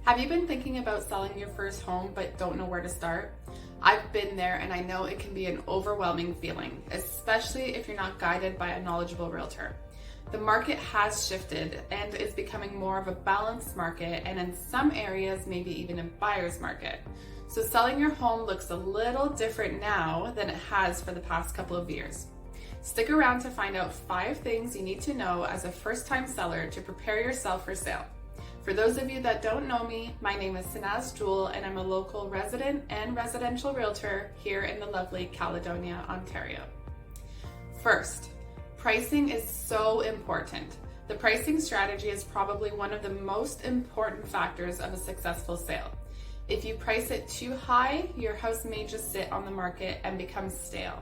Have you been thinking about selling your first home but don't know where to start? I've been there and I know it can be an overwhelming feeling, especially if you're not guided by a knowledgeable realtor. The market has shifted and is becoming more of a balanced market, and in some areas, maybe even a buyer's market. So selling your home looks a little different now than it has for the past couple of years. Stick around to find out 5 things you need to know as a first-time seller to prepare yourself for sale. For those of you that don't know me, my name is Sanaz Jewell and I'm a local resident and residential realtor here in the lovely Caledonia, Ontario. First, pricing is so important. The pricing strategy is probably one of the most important factors of a successful sale. If you price it too high, your house may just sit on the market and become stale.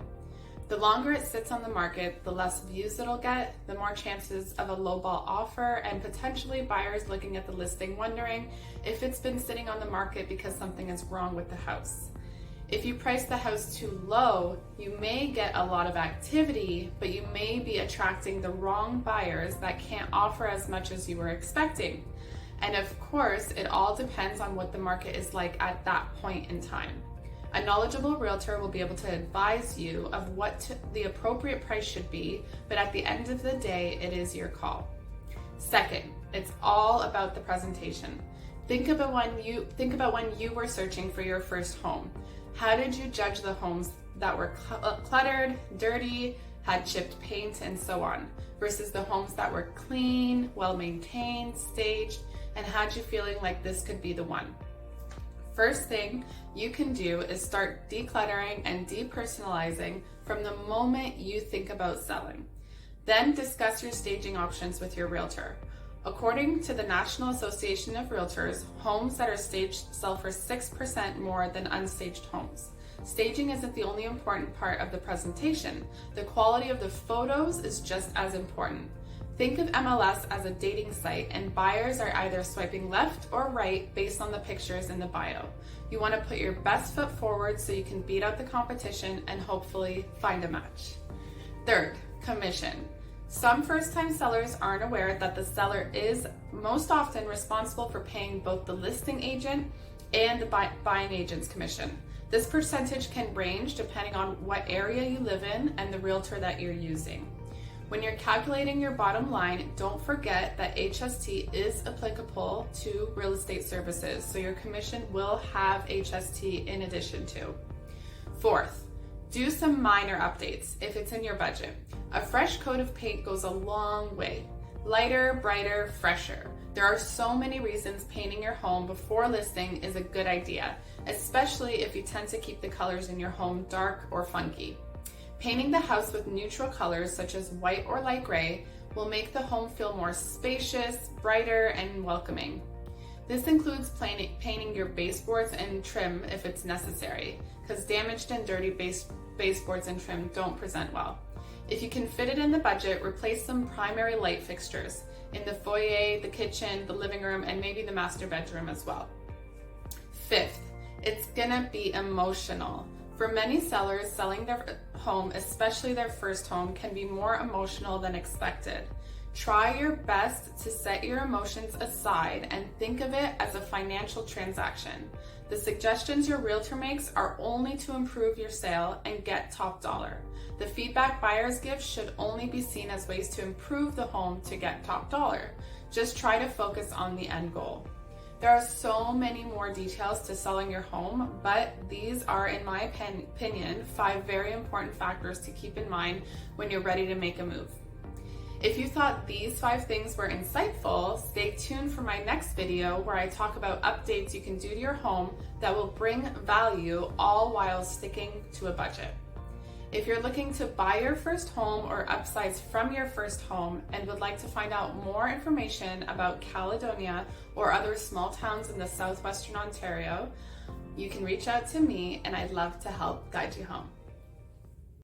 The longer it sits on the market, the less views it'll get, the more chances of a lowball offer, and potentially buyers looking at the listing wondering if it's been sitting on the market because something is wrong with the house. If you price the house too low, you may get a lot of activity, but you may be attracting the wrong buyers that can't offer as much as you were expecting. And of course, it all depends on what the market is like at that point in time. A knowledgeable realtor will be able to advise you of what the appropriate price should be, but at the end of the day, it is your call. Second, it's all about the presentation. Think about when you were searching for your first home. How did you judge the homes that were cluttered, dirty, had chipped paint, and so on, versus the homes that were clean, well-maintained, staged, and had you feeling like this could be the one? First thing you can do is start decluttering and depersonalizing from the moment you think about selling. Then discuss your staging options with your realtor. According to the National Association of Realtors, homes that are staged sell for 6% more than unstaged homes. Staging isn't the only important part of the presentation. The quality of the photos is just as important. Think of MLS as a dating site, and buyers are either swiping left or right based on the pictures in the bio. You want to put your best foot forward so you can beat out the competition and hopefully find a match. Third, commission. Some first-time sellers aren't aware that the seller is most often responsible for paying both the listing agent and the buying agent's commission. This percentage can range depending on what area you live in and the realtor that you're using. When you're calculating your bottom line, don't forget that HST is applicable to real estate services, so your commission will have HST in addition to. Fourth, do some minor updates if it's in your budget. A fresh coat of paint goes a long way. Lighter, brighter, fresher. There are so many reasons painting your home before listing is a good idea, especially if you tend to keep the colors in your home dark or funky. Painting the house with neutral colors such as white or light gray will make the home feel more spacious, brighter, and welcoming. This includes painting your baseboards and trim if it's necessary, because damaged and dirty baseboards and trim don't present well. If you can fit it in the budget, replace some primary light fixtures in the foyer, the kitchen, the living room, and maybe the master bedroom as well. Fifth, it's gonna be emotional. For many sellers, selling their home, especially their first home, can be more emotional than expected. Try your best to set your emotions aside and think of it as a financial transaction. The suggestions your realtor makes are only to improve your sale and get top dollar. The feedback buyers give should only be seen as ways to improve the home to get top dollar. Just try to focus on the end goal. There are so many more details to selling your home, but these are, in my opinion, 5 very important factors to keep in mind when you're ready to make a move. If you thought these 5 things were insightful, stay tuned for my next video where I talk about updates you can do to your home that will bring value all while sticking to a budget. If you're looking to buy your first home or upsize from your first home and would like to find out more information about Caledonia or other small towns in the southwestern Ontario, you can reach out to me and I'd love to help guide you home.